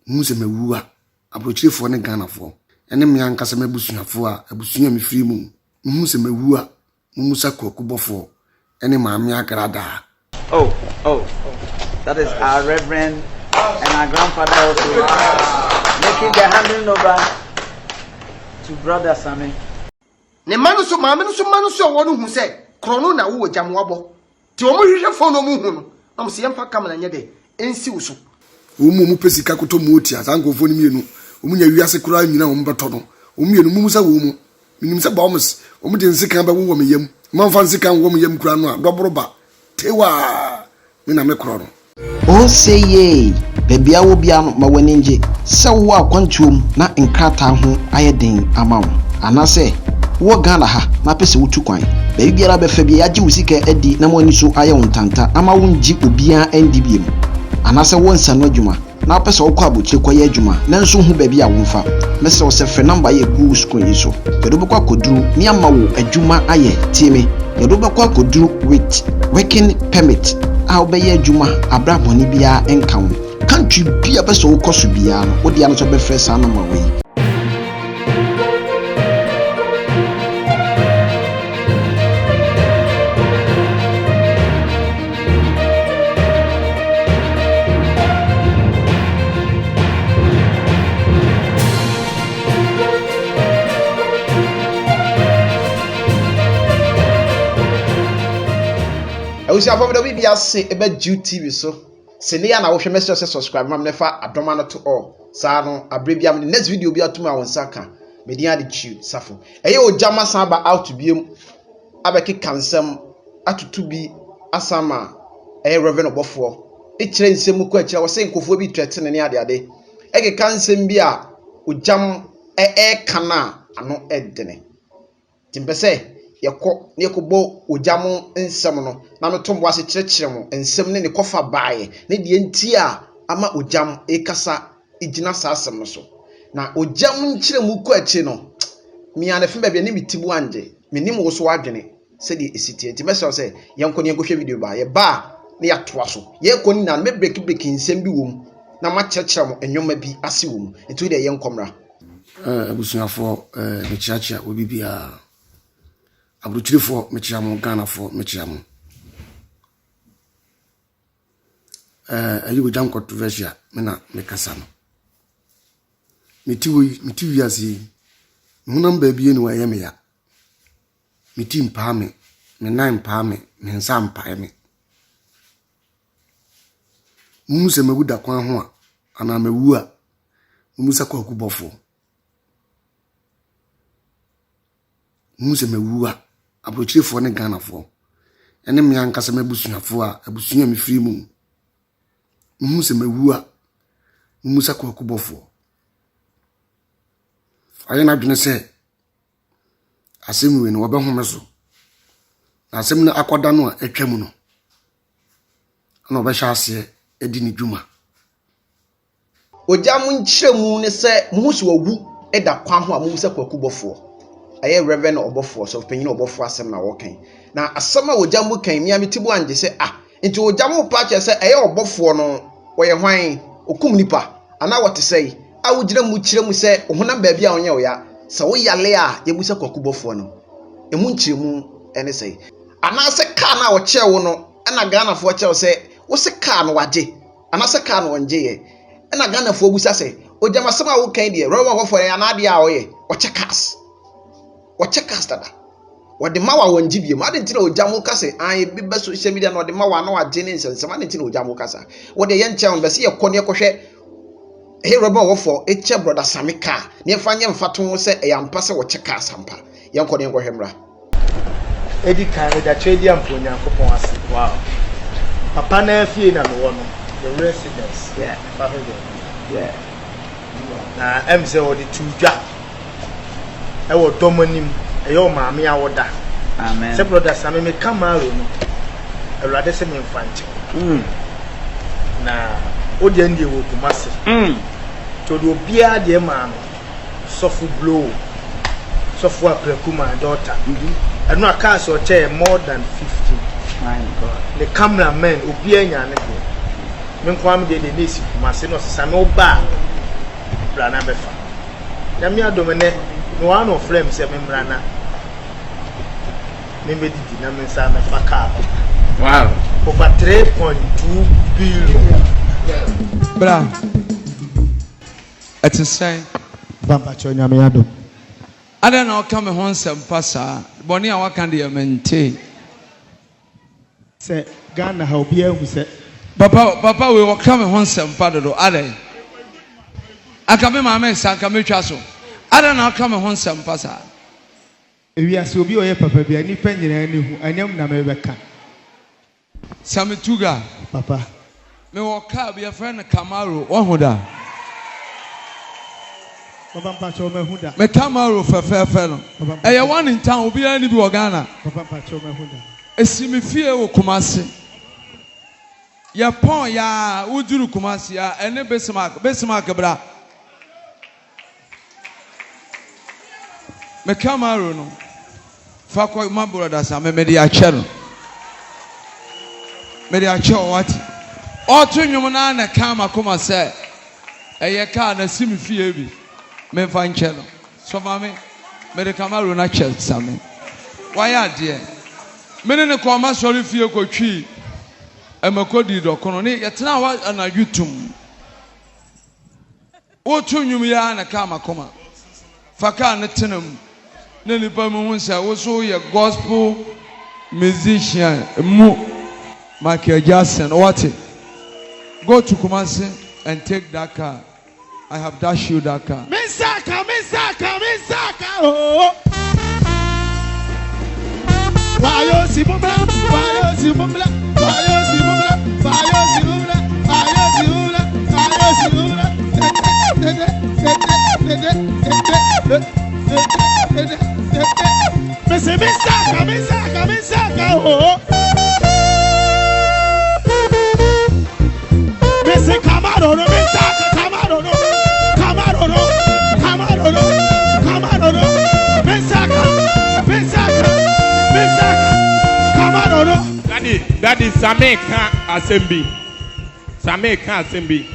Muse mewua abrochirefo ne Ghanafoɔ ene me ankasa mebusuafo a abusua me firi mu muse mewua mumusa Kwaku Obofour ene maame Agradaa. Oh, that is our reverend and our grandfather also making the handing over to brother Sammy. Ne manu so maame no so manu so wo no hu se krono na wo Ogyam wabo ti o mo hwehwe fo no mu hu no na mo se yemfa kamana nye de ensi wo so omu mu pesika koto mu otia sankofo ni mienu omu nya wiase kura nyina wo mbeto no omu mienu mumusa wo mu minim se ba omus omu de nsika ba wo me yam manfa nsika wo me yam kura no a doboroba tewa me na me kro no o say ye bebia wo bia no ma wani nje se wo akwantuom na nkrata ho ayeden ama wo anase wo Ghana ha na pese wutu kwan be biara be fa bia age wusika edi na mo ani so aye wontanta ama wo nji obia endi biem anase wo nsa no adwuma na pese wo kwa abochire kwa ye adwuma na nso hu bebia wo mfa mese wo se fe number ye gu screen yi so yedo be kwa koduru ni ama wo adwuma aye tiemi yedo be kwa koduru with working permit a obeye adwuma abraboni bia enka wo country bia pese wo koso bia no wo dia no so be fresa na ma we. Osaa from the we say about Jude TV so senia na wo hwe message subscribe mam nefa adoma no to all saa no abrebiam next video bi atuma won saka media de Jude safo eye Ogyam samba out biem abeki kansem atutu bi asama eye Reverend Obofour e kire nsem ko akira wo se nkofo bi twete ne ade ege kansem bi a Ogyam kana ano edene timpese yeko ne kobo Ogyam nsem no na metombo ase kirekire mo nsem ne ne kofa baaye ne de nti a ama Ogyam ekasa igina saasem no so na Ogyam nkire mu ko achi no mi anafe ba bia ne mitibu anje menim wo so wadwene se de esitie nti mese se yenko ne enkohwe video ba ye ba ne ya toa so ye ko ni na me break nsem bi wom na ma kirekire mo enwoma bi ase wom nti de yenkomra abusuafo me chiachia obi bia abrochirefo me chiamo Ghanafoɔ me chiamo ayi Ogyam controversial me na me kasa no meti wiase munam ba bie ni wa yeme ya meti mpa me nan mpa me nsa mpa me muse mewuda kwan ho a ana mewu a musa Kwaku Obofour muse mewu a abrochirefo ne Ghanafoɔ ene me ankasa mebusuafo a abusua me firi mu muse mewu a musa Kwaku Obofour ayena dwene se asemi no wobɛhome so na asemi no akoda no a atwam no ana obɛhya ase edi ne dwuma Ogyam nkyeremu ne se muhusu wawu eda kwa ho a musa Kwaku Obofour aye Reverend Obofour so penyin Obofour asem na wokan na asem a Ogyam kan mi ametibu anje se nti Ogyam pa che se aye Obofour no woye hwan okum nipa ana wote sei a wogyina mu kyeremu se ohonam ba bia onye oya se wo yale a yebusa Kwaku Obofour no emu nkyeremu ene sei ana se ka na wo kye wo no na Ghanafoɔ kye wo se wo se ka no waje ana se ka no onje ye na Ghanafoɔ busa se Ogyam asem a wo kan de Reverend Obofour ya na ade a oye wo che kas dada wode ma wa wonji biem ade ntina Ogyam ka se bi ba social media na wode ma wa na waje ne nsensem ade ntina Ogyam ka sa wode ye nche on be se ye kɔ ne kɔhwɛ Reverend Obofour eche brother Samika ne fa nye mfato se eyampa se wo che ka sampa ye nkɔ ne nkɔhwɛ mra edi kan da trade am for Nyankopɔn ase wow papa na afie na no no the residence yeah na em se wo de tudwa e wo domonim e yo maame a woda Amen. Se brother Sammy me kamaro no Awurade se me mfanche na odi ande wo kumase to do bia de maame sofu blow sofu apreku my daughter eno aka so che more than 50 My God. the cameraman obi anya ne go me nkwam de nesi kumase no sesa me oba brana befa na me adomene no one of frame se me mrana me medidi na me sa me fa car wow over 3.2 billion bra it's insane bamba chonya me adom ada na come ho nsem pasa boni a waka de mente se Ghana ha obi ahu se papa we come ho nsem pa do ada aka me mama nsa aka me twa so ada na come ho nsem pasa ewiase obi oye papa bia ni pa nyina ni hu anyam na me beka Samituga papa me wo car be friend Camaro ohuda papa pacho me huda me Camaro fefe no eye one in town obi ani bi wo Ghana papa pacho me huda esimi fie wo Kumasi ya pon ya uduru Kumasi ya ene besmak bra me Camaro no fa ko my brothers am me dia chero me dia chero what otu nwum na na kama kuma se eye ka na simi fie bi me fa nchelo so mame me de Camaro na chel same why ade me ne ko ma sori fie ko twi e makodi do kono ne yetena wa na yutum otu nwum ya na kama kuma fa ka ne tenam na nipa mu hunsa wo so ye gospel musician mu Michael Jackson what go to Kumasi and take that car. I have dashed you that car. Misaka oh Wayo si bumla Misaka oh Missy Camaro no Misaka Camaro no Misaka Camaro no Daddy Sameka Assembly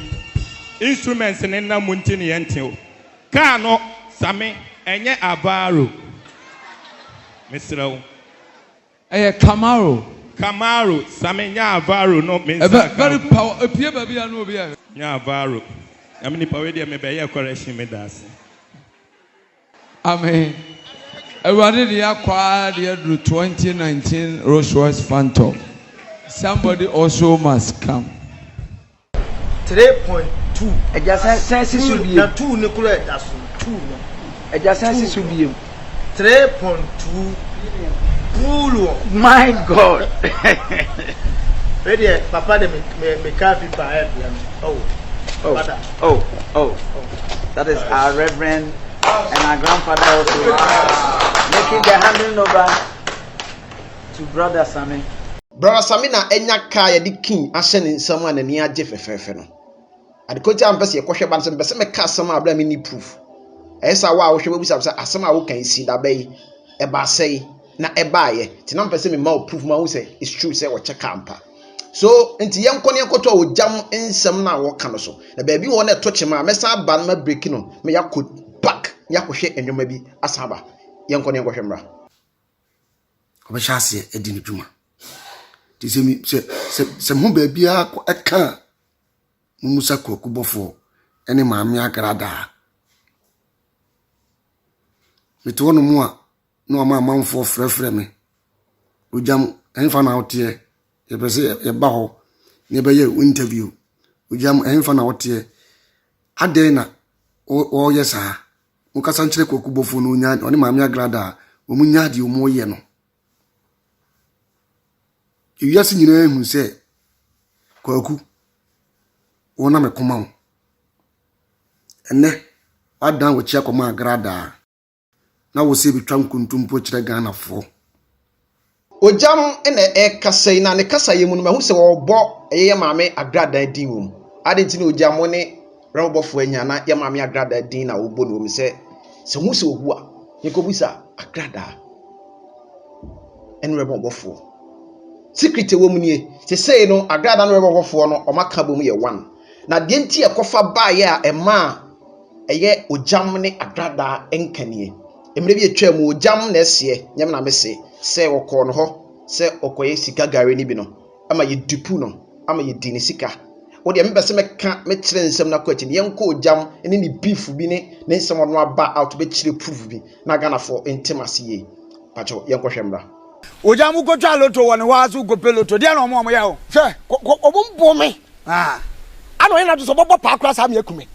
instruments in na muntini yentio car no Same enye Avaro Mr. Camaro Same nya Avaro no Misaka very power appear baby I know be nya Avaro I mean power dey me be correction me das Amen. Everybody the acquired the 2019 Rolls-Royce Phantom. Somebody also must come. 3.2 Eja sense should be na 2 ne kula da so 2 no Eja sense should be 3.2 Pulu my God. Ready papa de me car people help you. Oh. That is our reverend and our grandfather also making the handing over to brother Sami. Brother Sami na enya car ya di king ahye ne nsam an ani agye fefefe no. Adekoti ampese yekohwe ban se mbese me ka asam abra me ni proof. Esa wa wo hwe busa busa asam a wo kan si da bai e ba sei na e ba ye. Ti na mpese me ma proof ma wo say it's true say wo check ampa. So enti yenkone yekoto Ogyam nsam na wo ka no so. Na ba bi wo na toche ma mesa ba na break no me yakọ back yakohwe enwoma bi asaba yenkone yekohwe mra. Obashase edini dwuma. Ti se mo ba bia aka Musa Kwaku Obofour ene maame Agradaa. Meto no mu a no ma manfo frefre me. Ogyam enfa na wote ye pese ye ba ho ne be ye interview. Ogyam enfa na wote ade na o yesa. Mukasa nchire Kwaku Obofour no nya oni maame Agradaa o mu nya de o mo ye no. Gyasi nyina ehu se Kwaku wona me koma wo enne adan wo chia koma Agradaa na wo se bitwa nkuntumpo kire Ghana fo Ogyam ene kasai na ne kasai mu no mahu se wo bo eye maame Agradaa din wo adenti ne Ogyam ne Obofour anya na ye maame Agradaa din na wo bo no mi se hu se ohu a yekobusa Agradaa ene Obofour secret wo mu nie se sei no Agradaa no Obofour no o maka bom ye 1 na de nti ekofa ba ye a ema ɛyɛ Ogyam ne Agradaa nkanie emre bi atwa mu Ogyam na ɛsie nyam na mese sɛ wɔkɔ no hɔ sɛ ɔkɔyɛ sika gare ni bi no ama yɛ dupu no ama yɛ di ne sika wo de mbese meka me kyerɛ nsɛm na kwachi ne yɛnkɔ Ogyam ne ne beef bi ne nsɛm ɔno aba out be kyerɛ proof bi na Ghana for intimacy ye pacho yɛnkɔhwɛ mbra Ogyam ko twa loto wɔ ne hɔ aso ko peloto de na ɔmo yɛ ho hwɛ obombo me ano ina to so bobo pa akra sa me akume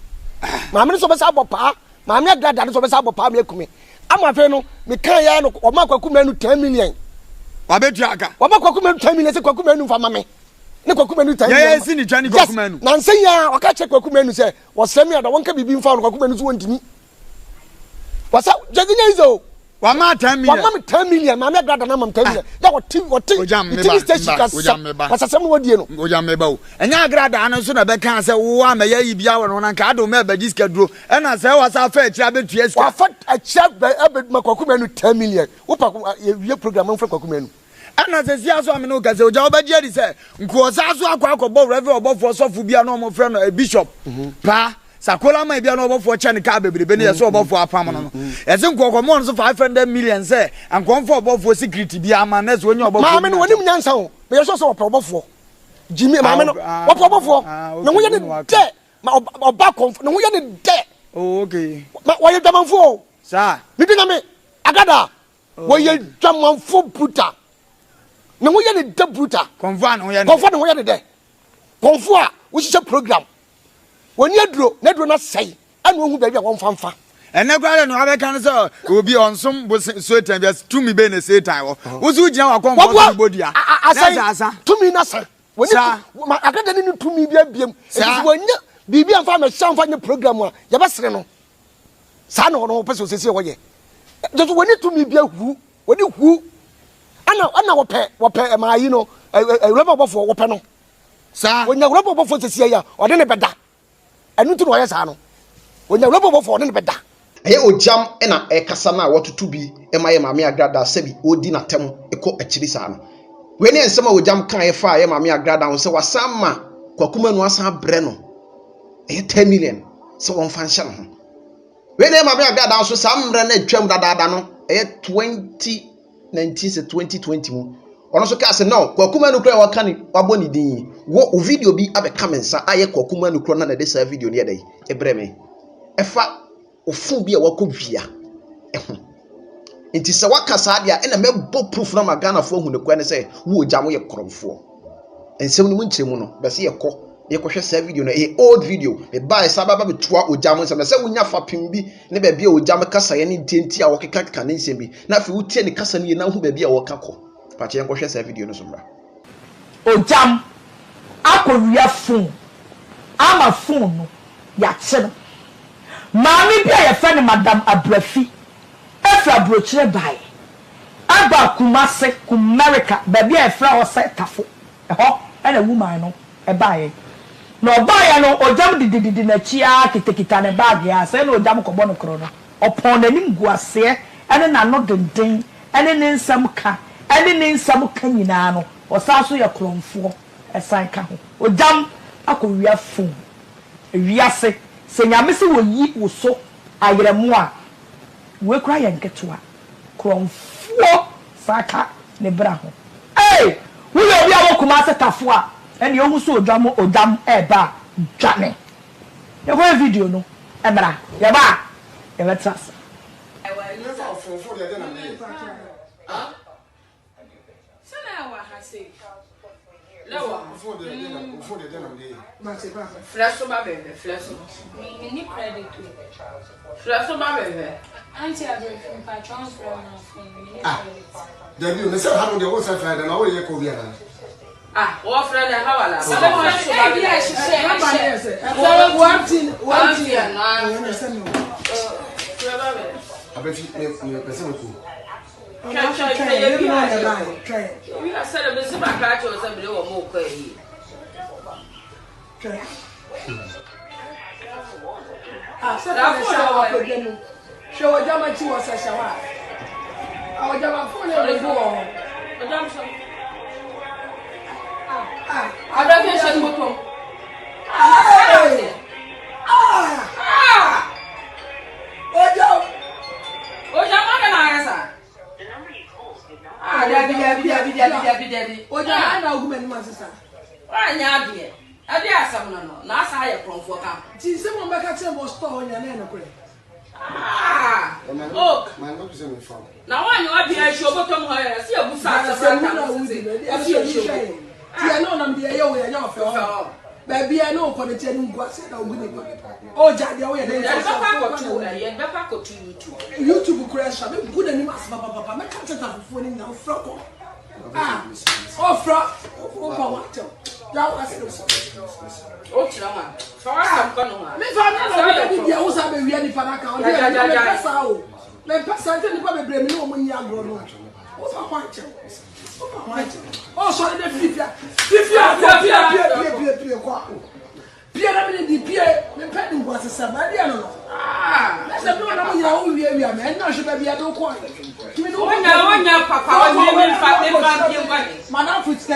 maame so be sa bobo pa maame Agradaa no so be sa bobo pa me akume ama fe no me kan ya no o ma Kwaku manu 10 million wabetu aka o ma Kwaku manu 10 million se Kwaku manu fa mame ne Kwaku manu 10 million yes ni twa ni Kwaku manu na nsen ya o ka che Kwaku manu se wo semi ada wonka bibi mfa no Kwaku manu so wontimi wasa jadinya izo wa ma 10 million wa ma 10 million maame Agradaa na mam 10 million da what Ogyam meba wasa sem no wadie no Ogyam meba o enya Agradaa no so na be kan se wo ama ya yi bia wo no na ka do me ba diska duro ena se wasa fa akira betua ska wa fa akira ma Kwaku manu 10 million wo pa ye program mfa Kwaku manu ana se sia so amene o ka se Ogyam obagie di se nko sa so akọ Reverend Obofour sofo bia na o friend no bishop pa sakola ma bia na Obofour che ne ka bebrebe ne so Obofour apam no ese nko komo no so 500 million se ankonfo Obofour security bia ama na so onye Obofour maame no wonim nyansa ho me yeso so Obofour Jimmy maame no Obofour na wo ye ne de ma oba konfo na wo ye ne de oh okay ma wo ye dwamanfo sa mi bi na me Agradaa wo ye dwamanfo puta na wo ye ne de puta konfo an wo ye na wo ye ne de konfo a wo hye program woni aduro na aduro na sei ana ohu baabi a won famfa ene kwale no abeka no so obi onsom so time bia tumi be na say time wo so gina wa konfo bodia asa tumi na sa woni Agradaa ni tumi bia biem esi wonya bibi amfa ma shamfa nye program a ya besere no sa na no pese osese wo ye just woni tumi bia hu woni hu ana wo pe ma yi no Reverend Obofour wo pe no sa wonya Reverend Obofour sese ya o de ne beda enu tu no ye sa no wonya Reverend Obofour de ne beda ɛyɛ Ogyam na ɛkasa na wɔtoto bi ɛma yɛ maame Agradaa sɛbi odi na tem ɛkɔ akyiri saa no we ne nsɛm a Ogyam kan yɛ fa yɛ maame Agradaa ho sɛ wasan ma Kwaku manu asan brɛ no ɛyɛ 10 million sɛ wɔn fa nhyɛ no ho we ne maame Agradaa so saa mbrɛ na atwam dadaada no ɛyɛ 2019 se 2020 mu ɔno so ka sɛ no Kwaku manu kura wɔka ne wabɔ ne din wo video bi abɛka me nsa ayɛ Kwaku manu kura na de saa video ne yɛ dɛ ɛbrɛ me ɛfa ofu bi a wakobia eho enti se waka saade a ena mebɔ proof na magana fo hu ne kwa ne se wo Ogyam ye kromfo ensem no munkyere mu no be se ye kɔhwɛ sa video no old video me buy sa baba betua Ogyam nsem se wonya fapem bi ne ba bia Ogyam kasa ye ne ntenti a wɔkeka ka ne nsem bi na afi wotie ne kasa ne ye na hu ba bia wɔka kɔ pa kye kɔhwɛ sa video no so mra Ogyam akɔwia phone ama phone no ya kye no Mami bia ye fe ne Madam Abrafi efra brochire bai aba Kumase Kumerica baby e fra ho se tafo eho e na woman no e bai no bai no Ogyam dididi na chia kitekita ne bag ya se na Ogyam ko bono kro no opon nanim guase ene na no denden ene ne nsam ka ene ne nsam ka nyina no osa so ye kromfo esan ka ho Ogyam akowia phone wiase se nyame se wo yi wo so ayeremu a we kra ye nketo a kromfo saka ne bra ho wo ye obi a wo kuma se tafo a ene ohun so Ogyam e ba dwane ye go video no e bra ye ba ye betrasa Flash ma bebe, flash. Mini credit too. Flash ma bebe. Auntie Abrafi pa transfer na phone. Mini credit. Debi, me say how dey o say friend na o ye ko bia na. What friend how ala? Flash ma bebe, she say. One thing na. Abrafi me person ko. Try. We are celebrating my culture or something or more here. So that show Ogyam chi was a shawa. Ogyam phone e go. Ogyam so. Abrafi she moto. Daddy. Ogyam, I know woman, my sister. Why, Yadia? I dare some no. Now, I from for camp. See, someone back at him was store on your name. Ah, oh, my love is in the phone. now when you are here, show bottom her, see a busa. I know I'm the young baby, I know for the 10 was oh, Jadi, YouTube crash. I'm good and you must, Papa. My country have falling now. Ah, oh, Frog, oh, what? That was oh, Chama. So I'm going to make I was having really for account. My person, the public blame no when you are grown. Oh, sorry, the Pierre, the pen was a somebody. Ah, that's a no, we are man. Now should be a no quite. You know, when you're papa, my uncle is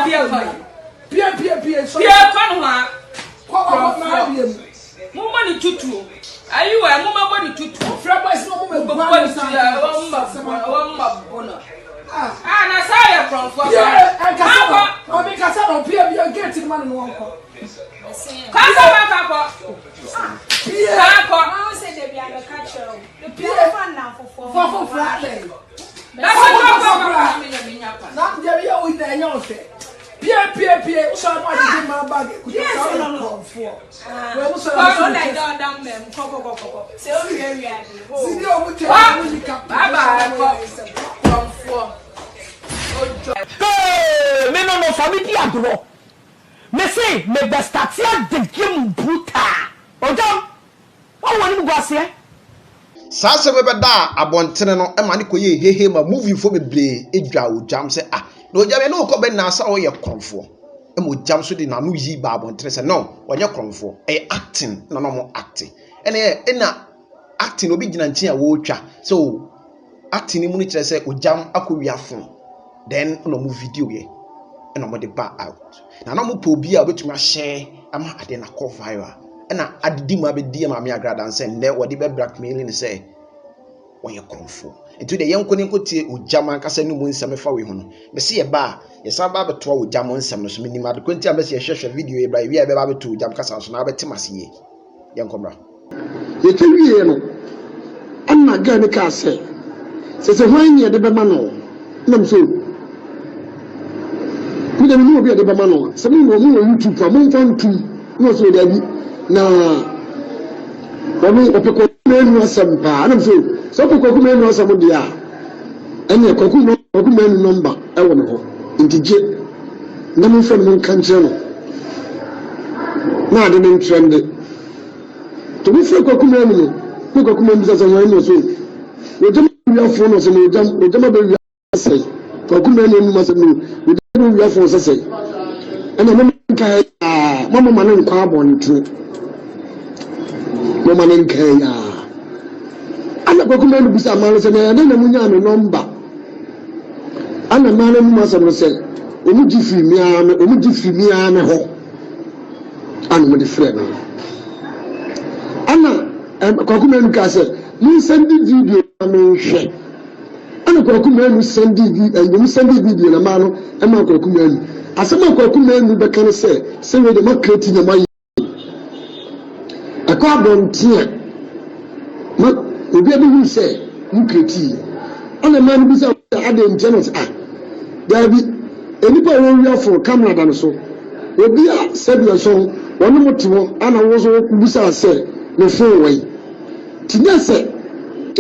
Pierre, so more money to two. Are you a more money to two? Frabas no more. Ah, na saya from for. Yeah, and Kasaba. O be Kasaba Pierre be getting man no one. Kasaba papa. Yeah. I say they be a catcher. The Pierre fan now for Friday. That's what Not there you with the young Pierre, so I want to my bag. Yes, no. Well, so I don't down them. Coco. So we are. See you from for. Hey, me no family agro. Me say me best start the game bruta. Ogyam. What want you go say? Sasa we beda abontene no e ma ne koye hehe ma movie fo bebre edwa Ogyam say ah na Ogyam no ko be na asa o ye kromfo e mo Ogyam so de na no yi ba abontene say no onye kromfo e acting na no mo acting ene na acting obi gina ntia wo twa so acting ni mu ni kire say Ogyam akowiafo then no mo video ye e no mo de ba out na no mo po bi a obetuma share ama ade na call viral na adidi mu abedi ma me Agradaa nse nde wodi be blackmailing say woyɛ kromfo nti de yenko ne nkotie Ogyam ankasa no mu nsɛm fa we ho no me se ye ba ye sa ba beto Ogyam nsɛm no so menim ade konti a me se ye hwehwɛ video e bra wi e be ba beto Ogyam kasa so na betem ase ye yenko bra ye tewie no anna ga ne ka se hwan ye de be ma no nam so mi de mi obi de be ma no se mi no mu YouTube fa mo fan tu no so da bi na wami opeko menu asampa anam so opeko menu asam dia ene koku menu number e wo no ho intije na mo fam mo kanche no na ade no trend to mi fre koku menu no koku menu bisa san no so Ogyam wi afo no so Ogyam be wi asai koku menu no masam no Ogyam wi afo so sai ene mo kai mama manen kwa bontu mama nen kaya ana ko kuma no bisa mala se na na munya no number ana mala mu masam se o mu ji fi mi ame ho ana mo de frɛ na ana ko kuma no ka se mu send video na me hwɛ ana ko kuma no send video na ma no e ma ko kuma no asema ko kuma no be kan se we de ma create na ma akabontia ma obi abihu se mkreti ana man bi se ade ntenos dabi enipa wo wi afọ camera da no so obi a sebia so wono motiwo ana wo so bisa se no phone wai tinya se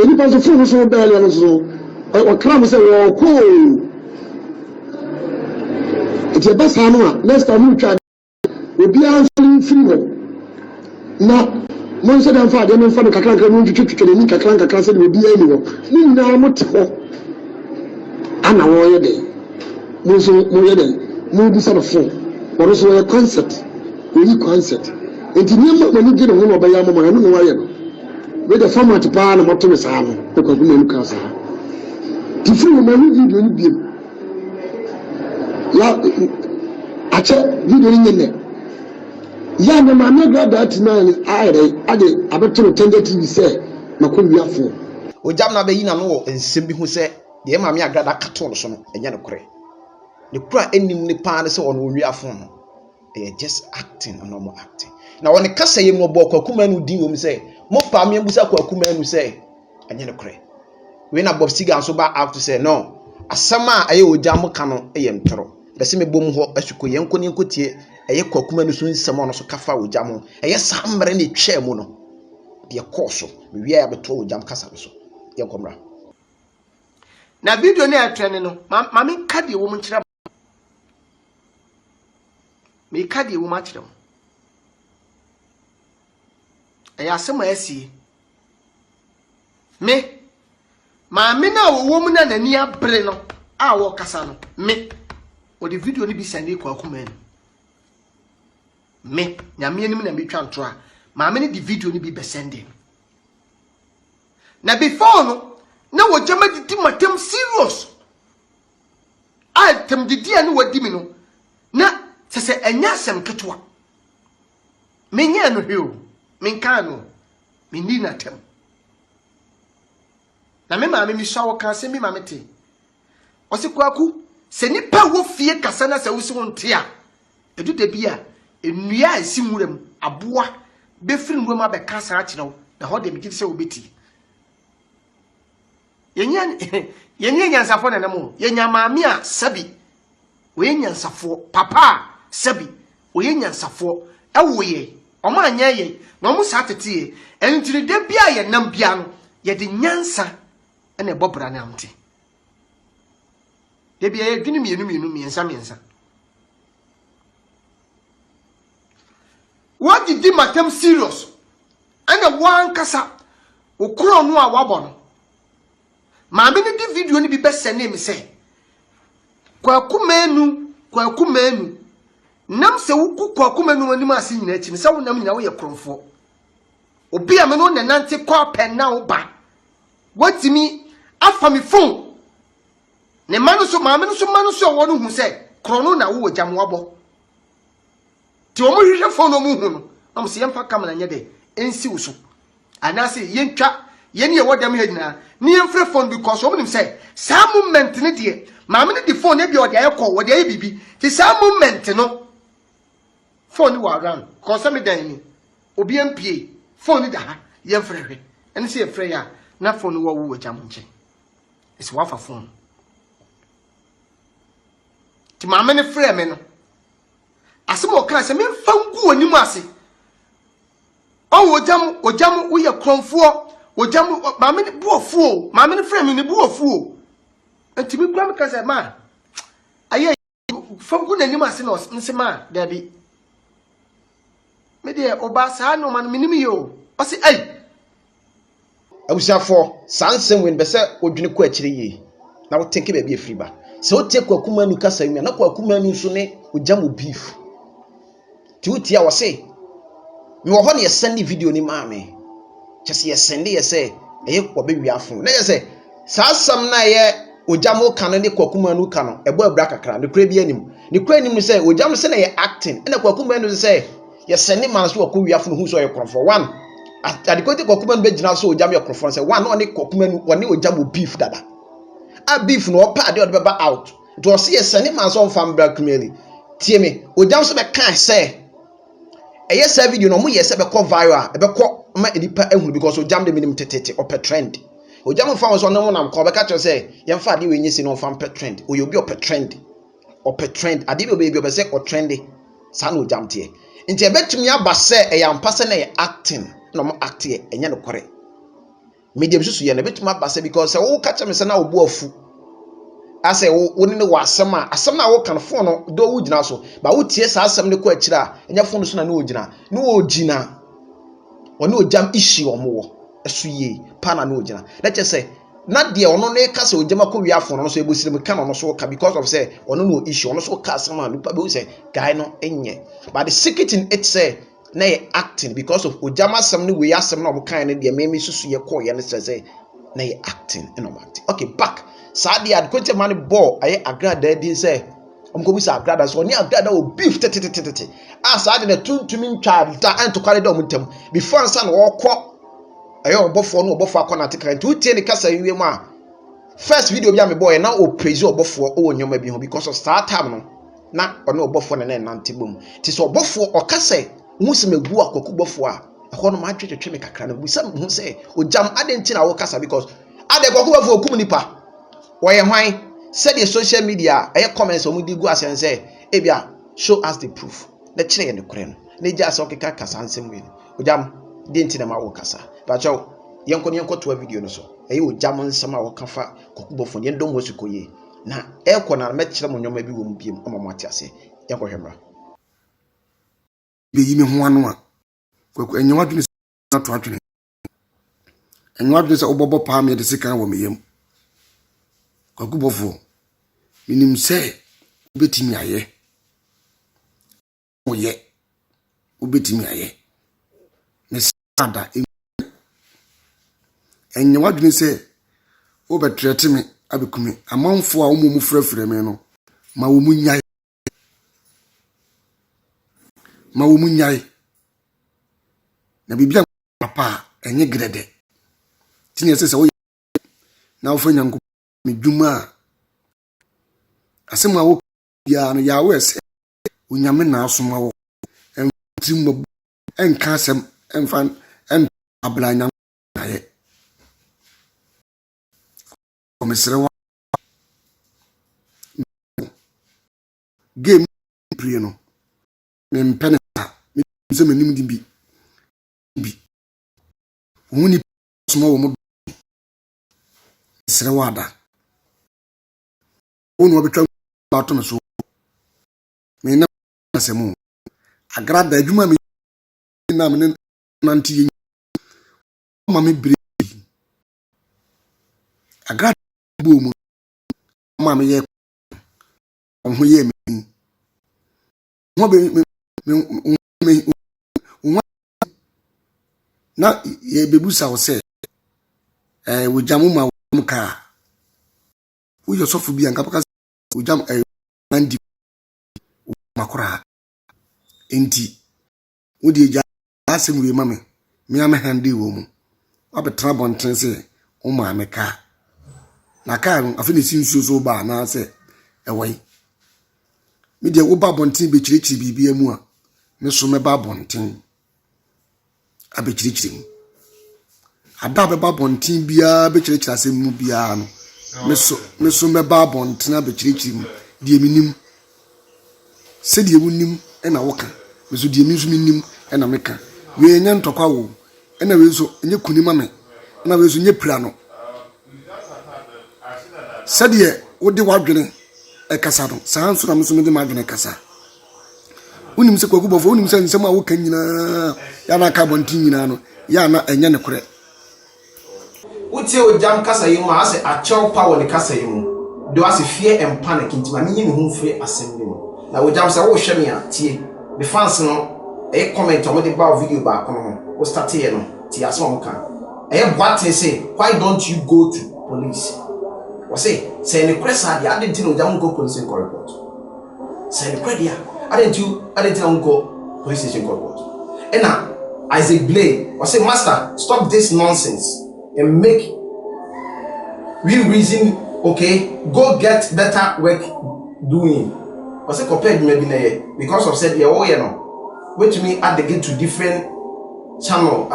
enipa so phone so ba ya no so o kram se wo ko eti ba sa no a next time twa obi a free ho na mon se dan fa de men fa no kakran kakran twitwitwe ni kakran se de obi ani ho ni na mote ho ana wo ye de mo so mo ye de mo bi sa no fo wo so ye concept enti ni ma ni gine ho no ba ya mo no no wa ye no we the format pa na moto me sa no ko ko me nuka sa ti fu mo ni video ni biem ya ache video ni nyene ya na ma Agradaa tinani ade abetoro tenge TV se makowi afo Ogyam na be yi na no nsem bi hu se de ma Agradaa kato no so no enye no kore The cry enim ne pan say on wi afon. They are just acting and normal acting. Now when the kasa yem no bo Kwaku Manu din wom say, mo pa me busa Kwaku Manu say, anye no kre. We na Bob Sigan so ba have to say no. Asama aye Ogyam ka no eyem toro. Be se me bom ho asuko yenko ne nkotie eye Kwaku Manu so nsem no so kafa Ogyam. Eye samre ne twa mu no. De course me wi abeto Ogyam kasa so. Yenkomra. Na video ne atrene no, ma me ka de wo mu kire. Me ka de wo ma kire. Eye asema asie. Me maame na wo mu na nani abre no a wo kasa no me o de video ni bi sende Kwaku Manu me nyame anim na metwa nto a maame ni di video ni bi be sende na before no na wo jama didi matem serious a tem didi ani wadi mi no na sese enya asem ketwa me nya no hwe o me nka no me ni na tem na me maame mi shawo kan se mi maame te o se Kwaku se nipa wo fie kasa na se wusi wonte a edu de bia enua esi nwuram aboa be firi nwuram abeka sa akirawo na ho de mi gidi se obeti yenya nyansafo na namo yenya maame a sabi we nyansafo papa sabi we nyansafo ewoye omo anya ye na omo sa tete entiri de bia ye nam bia no ye de nyansa ene bobra na amte de bia ye dwini mienu miensa what did the matter serious and one kasa okro no a wabo no maame ni di video ni bi be sene me say Kwaku Manu nam se wuku Kwaku Manu anim ase nyina achi se wo nam nyina wo ye kromfo obi a me no nante kwa pen na wo ba watimi afa me phone ne manu so maame no so wo no hu se krono na wo Ogyam wabo ti o mo hwehwe phone no mu hu no am se yemfa kamera nya de ensi wo so anase yentwa yeni ye wodam he nyina ni yemfre phone because o mo nim say sa moment ne de maame ne di phone e bi o de ayekọ wo de ayi bibi ti sa moment no phone wa ran ko se me dan ni obi ampie phone da ha yemfre hwe ene se yefre ya na phone wo wo Ogyam nche ese wa fa phone ti maame ne frɛ me no asem o kan se me fa ngu onimu ase o Ogyam wo ye kromfo Ogyam maame ne buofuo maame ne frɛ me ne buofuo enti me kura me ka se ma aye fa ngu n'anim ase no nse ma da bi me de oba saa no man minim yo o se ai abusafo sansem wen be se odwene ko akire yi na wo tenke ba bi afiri ba se o tie Kwaku Manu kasa wi na Kwaku Manu so ne Ogyam beef ti uti a wo se me wo ho ne send video ni maame chese ye send ye se eye ko be wi afun na ye se sasam na ye Ogyam ka no ne Kwaku Manu ka no ebo abra kakra ne kura bi anim ni se Ogyam se na ye acting na Kwaku Manu se ye send man so ko wi afun hu so ye konfo one adikote Kwaku Manu be gina so Ogyam ye konfo se one no ne Kwaku Manu one Ogyam beef dada a beef no pa de be ba out to see ye send man so fam bra kumeli tie me Ogyam so be kan se eye sa video no mo ye se be ko viral e be ko ma edipa ehunu because Ogyam de minim tetete o pe trend Ogyam fa so no mo nam ko be ka cho se ye mfa de we nyisi no fam pe trend o ye obi o pe trend ade bi obi be se o trendy sa no Ogyam tie nti e betumi aba se e ya mpa se na ye acting no mo act ye enye no kore medium susu ye na betumi aba se because wo ka cha me se na obu afu ase wo ne wo asem na wo kan phone no do wo gina so ba wo tie sa asem ne ko akira enya phone so na ne wo gina woni Ogyam issue omo esu ye pa na ne wo gina let us say na de ono ne ka se Ogyam akọ wi phone no so ebosire me kan no so ka because of say ono no issue ono so ka asem na lupa be say guy no enye but the secret in it say na ye acting because of Ogyam asem ne we asem na omo kan ne de me susu ye ko ye ne say na ye acting no acting okay back Sadi ad kwete mani ball aye Agradaa din say omko sa Agradaa so ni Agradaa o beef tete sadi na tuntumi ntwa da anto kwale da omuntem before ansa na wokọ aye Obofour no Obofour akọ na tekra nti utie ni kasa yiwe mu a first video bi a me boy na o praise Obofour o nyoma bi ho because of start time no na ono Obofour na nante bom ti so Obofour o ka say hu se megu Kwaku Obofour a ho no ma twetwe me kakra na bu sam hu say Ogyam adenti na wo kasa because ade Kwaku Obofour kum nipa wo ye hwan said the social media e comments o mu di gu asen say e bia show us the proof na kire ye ne kure no na Gyasi okeka kasa ansem we Ogyam denti na ma wo kasa ba chaw yenko to video no so eyi Ogyam nsam a wo kafa Kwaku Obofour ye ndom wosu koye na ekọ na me kire mo nyoma bi wo mu biem ama mo ate ase yenko hwemra be yi me ho anu a Kwaku enyewa dwene na to adwene enyewa dwene se obobo pa me de sika wo me yam Kwaku Obofour minim se obetimi aye oye obetimi aye ne sada enyewa dwene se obetrete me abekumi amanfo a omumu frafra me no ma wo munyai na bibia papa enye grede tinye se wo na wo fanya nko me dwuma asema wo bia no ya wo se onyame na asoma wo entim enka asem enfan en ablanya na ye komisere wa game play no me mpene me se menim di bi woni asoma wo mo sere wada onu obetwa bato no so me na asemu Agradaa adwuma me na me nanti ma me bre Agradaa bo mu ma me ye ho ye me mo be me na ye bebusa wo se Ogyam ma wo ka wo yo sofu bi anka paka Ogyam nandi makora enti wo de Gyasi we mame me am hande wo mu abetra bonten se wo ma me ka na ka no afini sinsuo so ba na se ewai me de wo ba bonten be chirichiri bibia mu a me so me ba bonten abe chirichiri ada be ba bonten bia be chirichiri asem mu bia no me so me ba bonten abe chirichiri de minim se de wunim na woka me so de mi so minim na meka we nya ntokwa wo na we so nye kunima me na we so nye pra no se de wo de wadwene kasa no saa nso na me so me de madwene kasa unim se Kwaku Obofour unim se nsem a wo kan nyina ya na ka bontin nyina no ya na enye ne kore utie Ogyam kasa yimu ase achew power ne kasa yimu do ase fear and panic ntima me nyine hu free assembly no na Ogyam se wo hwe me a tie the fans no e comment on the ba video ba kono wo start here no tie aso mo kan e what say why don't you go to police wo say ne kwesa dia adenti no Ogyam go police report say ne kwadia adenti no go police station report and now Isaac Blay wo say master stop this nonsense and make real reason okay go get better work doing I say compared maybe na because of said oh you know wait to me add the get to different channel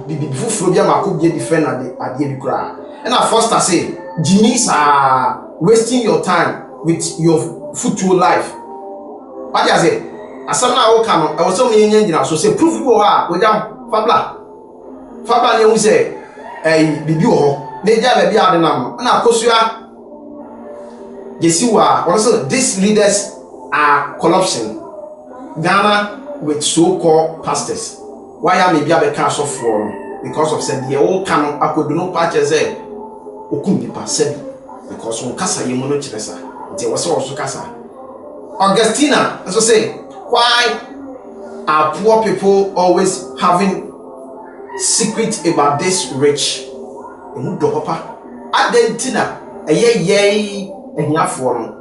before phobia mako be different at the kra and I first I say genies are wasting your time with your future life what you say asam na wo ka no I was so me nyina so say proof go ha Ogyam fabla ne hu say bibi ho na ja ba bia de nam na akosua Gyasi also these leaders are corruption Ghana with so-called pastors why am e bia be ka so for because of said the all can akodu no patches say okum pipa said because on kasa yemu no chiresa nti wo so kasa Augustina as I say why are poor people always having secret about this rich emu do papa adentina ye ehiafo no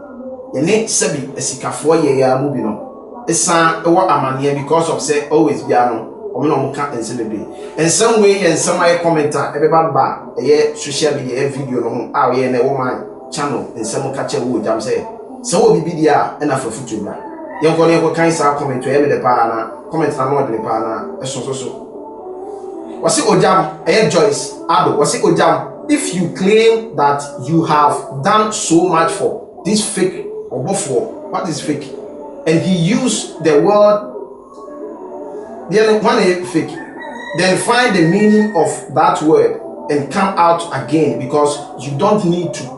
yene sebi esikafo ye ya mu bi no esa ewo amane because of say always bia no omo no mo ka ensem be ensem we ye ensem ay commenter e be ba ye social media video no ho a we na Oman channel ensem ka che wo Ogyam say se wo bibi dia e na fa futu na ye nko ne ko kan sa comment we me de pa na comment na no de pa na e so wasi Ogyam e Joyce ado wasi Ogyam if you claim that you have done so much for this fake Obofour, what is fake? And he used the word fake, then find the meaning of that word and come out again, because you don't need to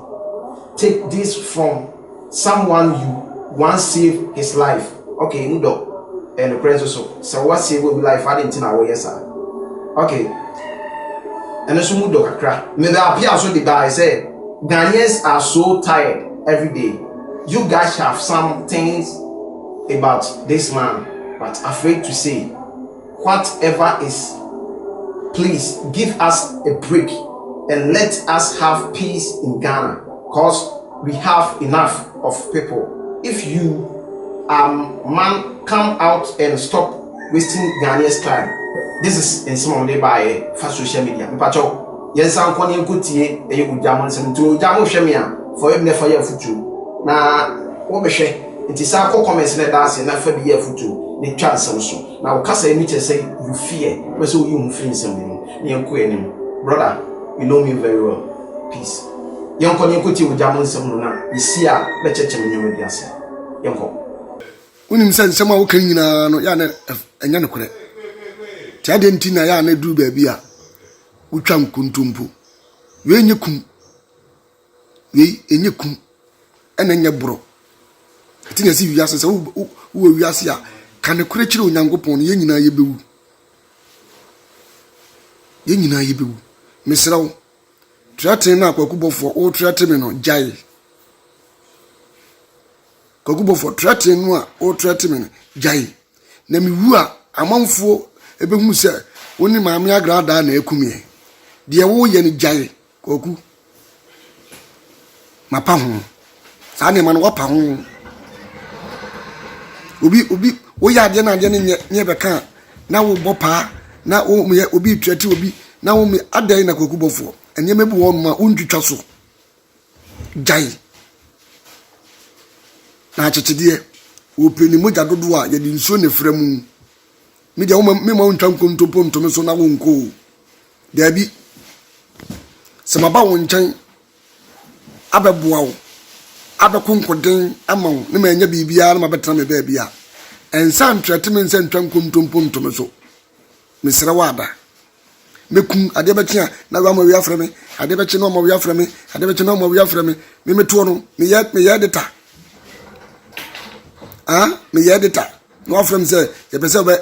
take this from someone you once saved his life. Okay, Udo and the prince so what save will be life? I didn't know yes sir. Okay, and so Udo kakra me da appear so the guy said Ghanaians are so tired every day. You guys have some things about this man, but afraid to say whatever is. Please give us a break and let us have peace in Ghana, because we have enough of people. If you man, come out and stop wasting Ghanaians time. This is in some way by fast social media. Mpacho yensan kwani nkutie eye Ogyam nsem to Ogyam hwemia for him never your future. Na wo behwe nti sa ko comments na dance na fa bi ya futu ni twa nsem so na wo kasa emi che say you fear we say you free nsem ni ni enko enim brother, you know me very well. Peace yenko ni nkuti Ogyam nsem no na isi a be chechem nyem bi ase yenko unim se nsem a wo kan nyina no ya na enya ne kore ti ade nti na ya na duru ba bi a utwa nkuntumpu we enyekum ena nye bro ati na si wiase se wo wiase a kan kure kire onyankopon ye nyina ye bewu mesrawo trate na Kwaku Obofour o trate me no jai Kwaku Obofour trate no a o trate me no jai na mi wu a amanfo ebehu se woni maame Agradaa na ekumie de wo ye ni jai Kwaku mapa ho sa ne man wapa ho obi wo ya de na de ne beka na wo bopa na wo me obi twati obi na wo me adai na Kwaku Obofour enye mebu wo ma untwitwa so jai na chechede wo peni moja dodo a ye di nso ne fremu me de wo me ma untwa nkontompo ntome so na wo nko da bi se maba wo nchan abeboa wo abekonkoden ama wo ne ma nya bibia na mabetena me ba bia ensa ntweteme nsa ntwa nkontompo ntome so mesere wada mekum ade betia na wa ma wi afre me ade bechi no ma wi afre me ade bechi no ma wi afre me me meto no me ya deta me ya deta no afre me say ye pese obe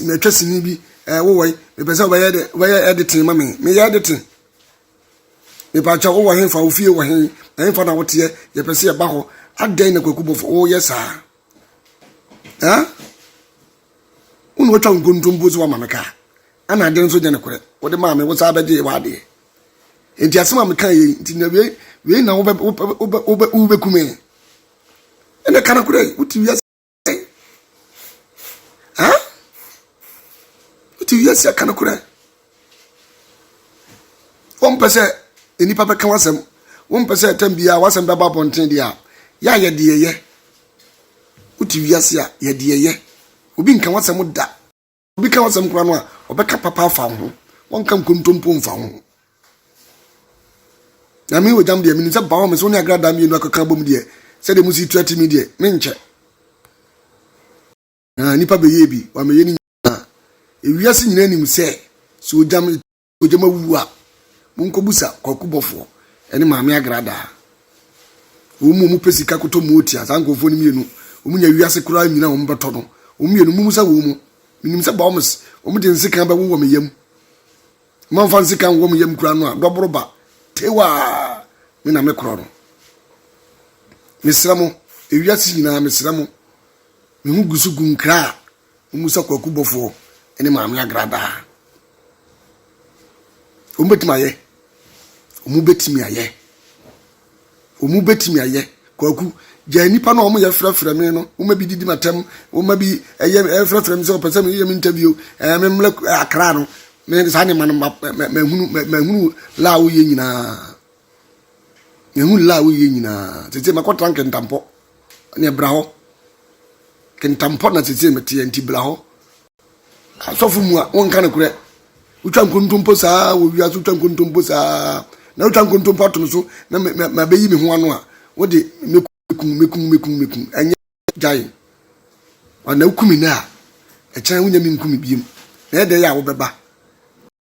me twasini bi wo woi me pese obe ye editing ma me ya editing me pa cha wo wa hen fa wo fie wo hen fa na wote ye pese ye ba ho adan na Kwaku Obofour o yes unu wotwa ngontombo zo wa mameka ana ade nso je ne kore wo de ma me wo sa bede wa de enti asema me kan ye enti na we na wo be kume ene kana kore uti wiase uti wiase kana kore won pese eni papa kan wasem won pese tambia wasem baba bonten dia ya ye de ye uti wiase a ye de ye obi nkan wasem da obi kan wasem kura no a obeka papa fa ho won kan kontompo mfa ho na mi Ogyam de mi nse ba ho me so ni Agradaa mi no akaka bom de se de musi 30 mi de me nche na nipa be ye bi wa me ye ni na ewiase nyina nim se so Ogyam awu a munko busa Kwaku Obofour ene maame Agradaa mu pesika koto mu otia sankofo ni mienu omunya wiase kura nyina wo mbeto no omienu mumusa wo mu minim se ba omu de nsika ba wo meyam manfa nsika wo meyam kura no a dobroba tewa me na me kro no mesramo ewiase nyina mesramo me hu gusu gunkra mumusa Kwaku Obofour ene maame Agradaa omu betimi aye Kwaku gya nipa no omo ye frɛfrɛ me no wo ma bi didi matam wo ma bi eye frɛfrɛ me se opese me ye me interview me mle akra no me sa ne man mahunu la wo ye nyina ehun la wo ye nyina tete makɔtra nkentampo ne bra ho kentampo na tete mete anti bra ho asɔfo mu a won kan korɛ utwa nkontompo saa wo wia so utwa nkontompo saa na utwa nkontompo atom so na ma beyi me ho ano a wo de mekum enye jai ana ukumi na e chan wunya mi nkumi biem na e de ya wo beba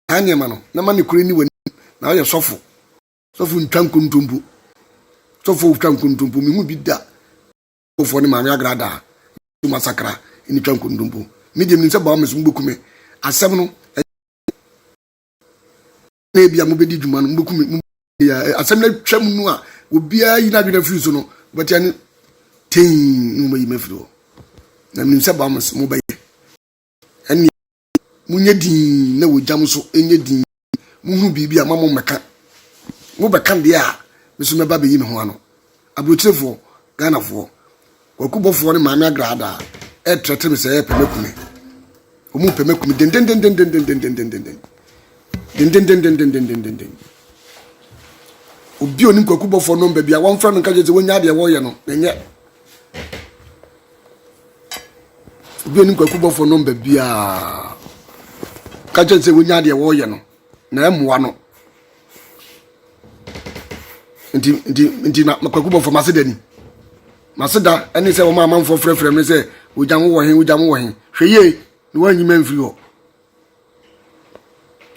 anya ma no na ma ne kure ni wani na wo ye sofo ntwa nkontompo sofo utwa nkontompo mi hu bi da ofo ni ma me Agradaa tu masakra ni twa nkontompo mi dem ni se ba o mesum bokume asem no na bia mo bedi dwuma no bokume ya asem na twam nu a obia yi na dwena firi so no but yani tin no mayi mafiri ho na mi se ba mo baye ani munye din na Ogyam so enye din muhu bibia ma mo meka mo beka de a meso me ba be yi me ho ano abrotirefo Ghanafo Kwaku bofo ne maame Agradaa e trete me se e pemekume omu pemekume den obi onim Kwaku bofo no mba bia won fra no ka je wonya de wo ye no enye obi onim Kwaku bofo no mba bia ka je wonya de wo ye no na emwa no nti na Kwaku bofo maseda eni se wo ma manfo frefrem ne se Ogyam wo hen hweye ni wanyima mfiri ho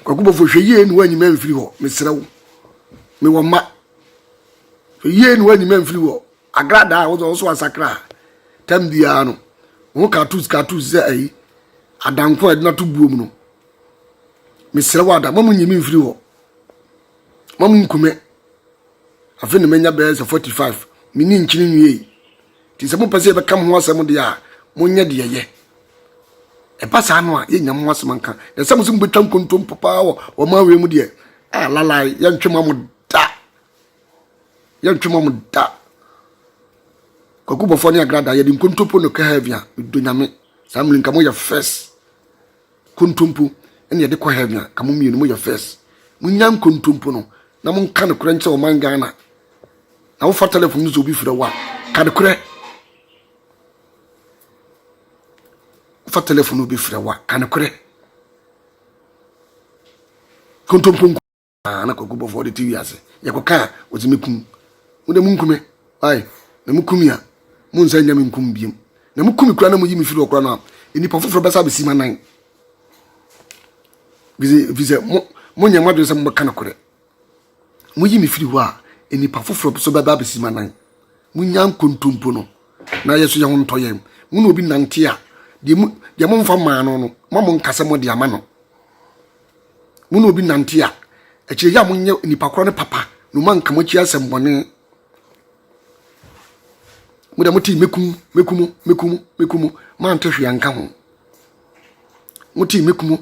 Kwaku bofo hweye ni wanyima mfiri ho mesrewo me wo ma hweye ni wanyima mfiri ho Agradaa wo so asakra tambia no wo katus se ai adanko edna to buom no mesrewo ada mamu nyimi mfiri ho mamu nkume afi ne menya be 45 mini nchini nwie ti se mo pese be kam ho asem de a monye de ye e pasa no a ye nyam ho asem nka de se mo sum betwa nkontom papa o ma we mu de a lalai ye ntwema mo da Kwaku bofo ne Agradaa ye de nkontompo no ka heavy a do nyame samlin ka mo ye first kontompo ene ye de ko heavy a ka mo mienu mo ye first mo nyam kontompo no na mo nka ne krenche o man Ghana na wo fa telephone zo bi fira wa ka de kure fa telephone bi fira wa ka ne kure kontompo na Kwaku bofo de TV ase ye ko ka o ti mekum wo de munkume ai na mukumi a mun san nyame nkum biem na mukumi kura na mo yi mi firi okura na eni pa foforo besa be sima nan bize mo nyama do se mo kana kure mo yi mi firi ho a eni pa foforo so baba be sima nan mo nyam kontompo no na yeso ye ho ntoyem mo na obi nante a de mo mfa maa no mo nkase mo de ama no mo na obi nante a ekire ya mo nye eni pa kura ne papa no man ka mo chi asem bone muda muti mekumu man tehwe anka ho muti mekumu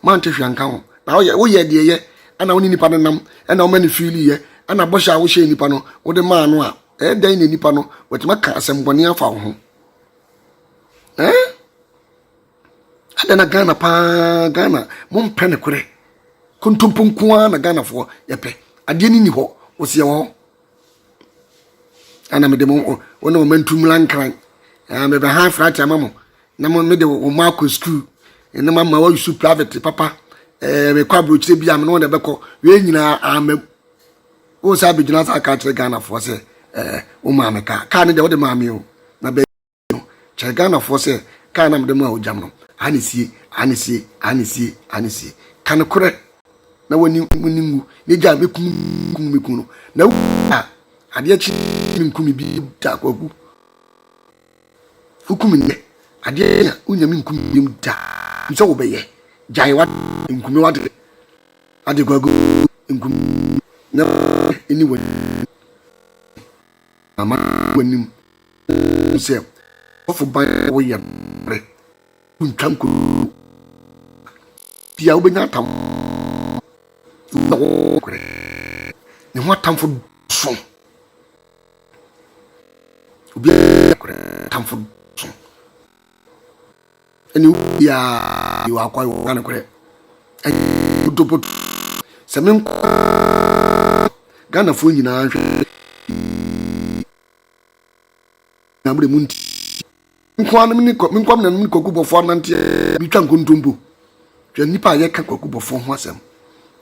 man tehwe anka ho na wo ye de ye ana woni nipa no nam ana wo mani fili ye ana bosha wo she nipa no wo de ma no a e dan ne nipa no wotima ka asembone afa ho adana Ghana mo mpene kure kontompo nko na Ghanafo ye pe ade ni ho wo se wo ana me de mo wona o mantum lankran me be ha frat amamo na mo me de o mako school na mama wa yusu private papa me kwa brochire bia me no de beko we nyina amam o sa be jina sa ka kire Ghanafo se o ma me ka ne de o de ma me o na be no kire Ghanafo se ka na me de mo Ogyam no anisie kan kure na woni ngu ne ja mekum no na ade chi nkumi bi da Kwaku ukumi ne ade ya unyami nkumi bi da nso wo beye jai wa nkumi wa de ade Kwaku nkumi na eni woni ama woni se ofu ban wo ya re untwam ko bia wo benya tam no kure ne ho tam fo so atamfo so eni ya you akwa wo kan kore utopo semen Ghana fo nyina hwe na mre munti nkwan mi nkwam na mi Kwaku Obofour nante bi twa nkontompo twa nipa ye ka Kwaku Obofour ho asem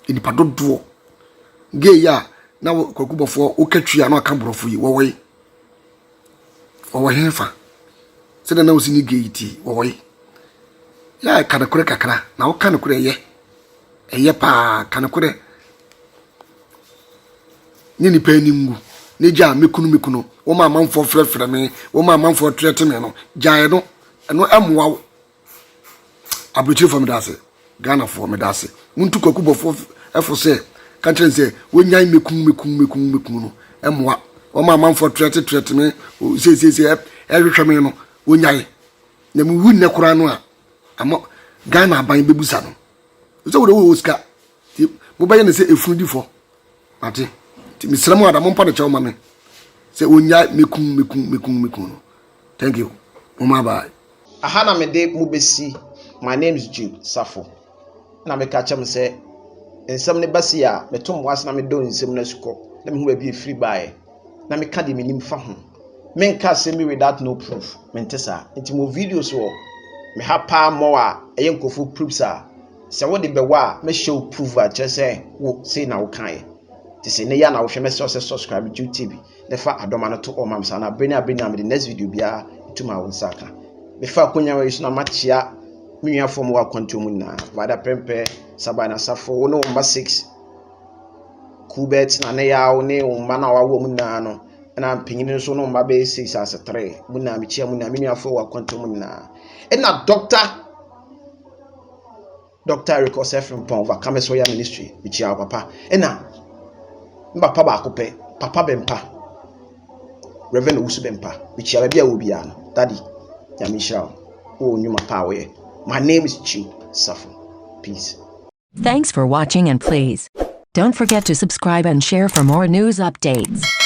nipa dodo ge ya na Kwaku Obofour o katwa na aka borofo yi wo hefa se na osini ge iti wo ya kana kure kakra na wo kana kure ye pa kana kure ni nipa animgu ne gya mekunu wo ma manfo frefre me wo ma manfo trete me no gyae no eno amwa abrochi for me dase Ghana for me dase muntu Kwaku Obofour efo se ka trense wo nyai mekunu no amwa wo ma manfo trete me se ehwehwe me no wo nyai na mu wu ne kura no a amo Ghana aban bebusa no so wo ska mo baye ne se efundifo ate ti misramu ada mo mpa de chawo mame se onya mekun no thank you mama bye aha na me de mu besi my name is Jude Safo na me ka chem se ensam ne basi a metom was na me do ensam na suko na me hu ba bi free buy na me ka de me nim fa ho men ka se me without no proof mentesa nti mo videos wo me ha pa mo a eye nkofo proofs a se wo de bewa me show proof a che se wo say na wo kan ti se ne ya na wo hwe me subscribe Jude TV ne fa adoma no to Oman sa na brenya me the next video bia ituma wo nsaka me fa konya we so na machia me nua fo mo wa kwantom na vada prempe sabana safo wo no number 6 kubet na ne ya wo ne wo ma na wa wo mu na no na pinyini so no number 6 as 3 mu na me chia mu na me nua fo wa kwantom na na Dr. Eric Osefin Pon over Kamesoya Ministry bichi ya papa na papa ba akopɛ papa bempa Reverend Usu bempa bichi ya bia obi ya no daddy ya Michelle o nyuma pa we my name is Jude Safo. Peace. Thanks for watching, and please don't forget to subscribe and share for more news updates.